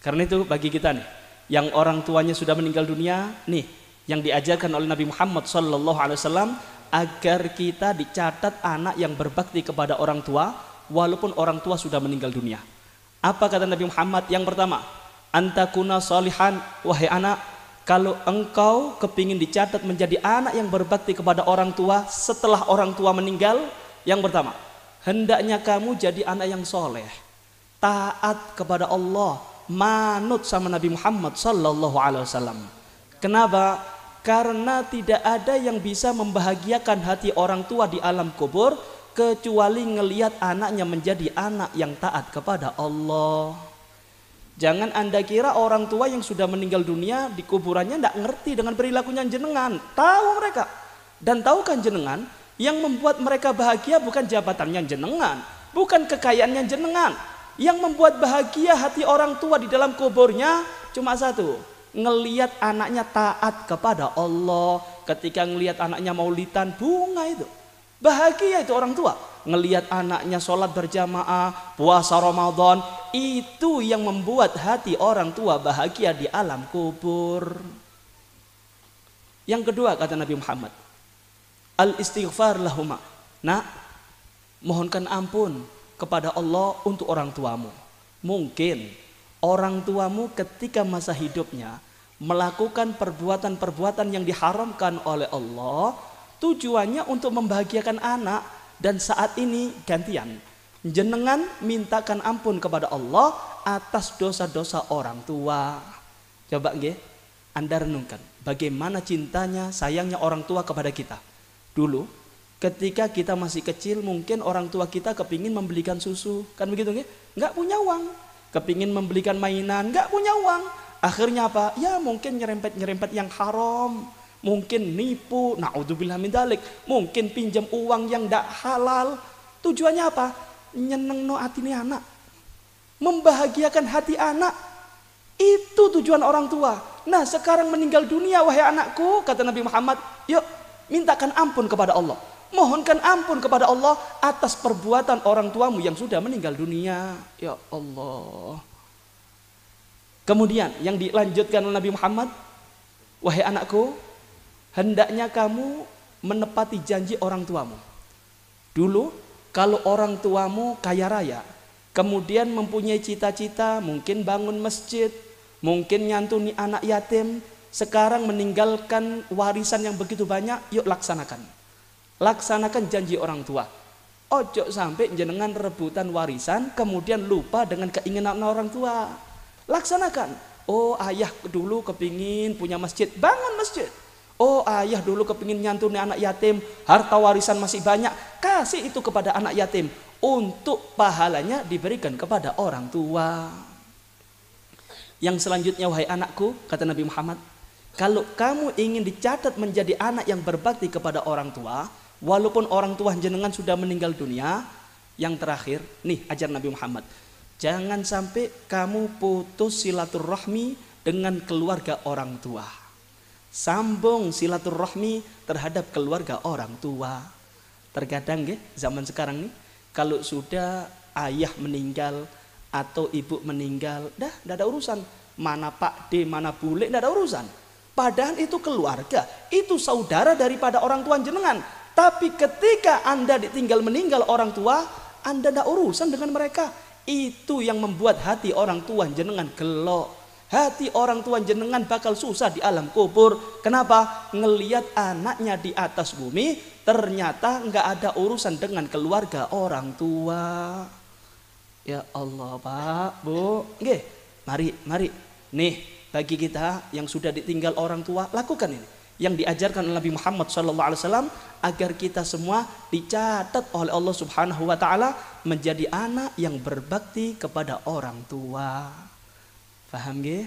Karena itu bagi kita nih, yang orang tuanya sudah meninggal dunia, nih, yang diajarkan oleh Nabi Muhammad SAW agar kita dicatat anak yang berbakti kepada orang tua, walaupun orang tua sudah meninggal dunia. Apa kata Nabi Muhammad? Yang pertama, antakuna solihan, wahai anak, kalau engkau kepingin dicatat menjadi anak yang berbakti kepada orang tua setelah orang tua meninggal, yang pertama, hendaknya kamu jadi anak yang soleh, taat kepada Allah, manut sama Nabi Muhammad SAW. Kenapa? Karena tidak ada yang bisa membahagiakan hati orang tua di alam kubur kecuali ngelihat anaknya menjadi anak yang taat kepada Allah. Jangan Anda kira orang tua yang sudah meninggal dunia di kuburannya tidak ngerti dengan perilakunya jenengan. Tahu mereka. Dan tahu kan jenengan, yang membuat mereka bahagia bukan jabatannya jenengan, bukan kekayaannya jenengan. Yang membuat bahagia hati orang tua di dalam kuburnya cuma satu, ngelihat anaknya taat kepada Allah. Ketika ngelihat anaknya maulidan bunga itu, bahagia itu orang tua. Ngelihat anaknya sholat berjamaah, puasa Ramadan, itu yang membuat hati orang tua bahagia di alam kubur. Yang kedua kata Nabi Muhammad, al-istighfar lahuma. Nah, mohonkan ampun kepada Allah untuk orang tuamu. Mungkin orang tuamu ketika masa hidupnya melakukan perbuatan-perbuatan yang diharamkan oleh Allah, tujuannya untuk membahagiakan anak, dan saat ini gantian, jenengan mintakan ampun kepada Allah atas dosa-dosa orang tua. Coba nggih, Anda renungkan bagaimana cintanya, sayangnya orang tua kepada kita. Dulu ketika kita masih kecil, mungkin orang tua kita kepingin membelikan susu, kan begitu nggih? Nggak punya uang. Kepingin membelikan mainan, nggak punya uang. Akhirnya apa? Ya mungkin nyerempet-nyerempet yang haram, mungkin nipu, naudzubillah min dzalik, mungkin pinjam uang yang nggak halal. Tujuannya apa? Nyenengno atine anak, membahagiakan hati anak. Itu tujuan orang tua. Nah, sekarang meninggal dunia, wahai anakku, kata Nabi Muhammad, yuk mintakan ampun kepada Allah. Mohonkan ampun kepada Allah atas perbuatan orang tuamu yang sudah meninggal dunia. Ya Allah. Kemudian yang dilanjutkan oleh Nabi Muhammad, wahai anakku, hendaknya kamu menepati janji orang tuamu. Dulu kalau orang tuamu kaya raya, kemudian mempunyai cita-cita, mungkin bangun masjid, mungkin nyantuni anak yatim, sekarang meninggalkan warisan yang begitu banyak, yuk laksanakan. Laksanakan janji orang tua. Ojo sampai jenengan rebutan warisan kemudian lupa dengan keinginan orang tua. Laksanakan. Oh, ayah dulu kepingin punya masjid, bangun masjid. Oh, ayah dulu kepingin nyantuni anak yatim, harta warisan masih banyak, kasih itu kepada anak yatim, untuk pahalanya diberikan kepada orang tua. Yang selanjutnya, wahai anakku, kata Nabi Muhammad, kalau kamu ingin dicatat menjadi anak yang berbakti kepada orang tua, walaupun orang tua jenengan sudah meninggal dunia, yang terakhir, nih ajar Nabi Muhammad, jangan sampai kamu putus silaturahmi dengan keluarga orang tua. Sambung silaturahmi terhadap keluarga orang tua. Terkadang zaman sekarang nih, kalau sudah ayah meninggal atau ibu meninggal, dah tidak ada urusan. Mana Pak D, mana bule, tidak ada urusan. Padahal itu keluarga, itu saudara daripada orang tua jenengan. Tapi ketika Anda ditinggal meninggal orang tua, Anda tidak urusan dengan mereka. Itu yang membuat hati orang tua jenengan gelo. Hati orang tua jenengan bakal susah di alam kubur. Kenapa? Ngelihat anaknya di atas bumi, ternyata nggak ada urusan dengan keluarga orang tua. Ya Allah Pak, Bu, nggih, mari. Nih, bagi kita yang sudah ditinggal orang tua, lakukan ini. Yang diajarkan oleh Nabi Muhammad SAW agar kita semua dicatat oleh Allah Subhanahu wa taala menjadi anak yang berbakti kepada orang tua. Paham nggih?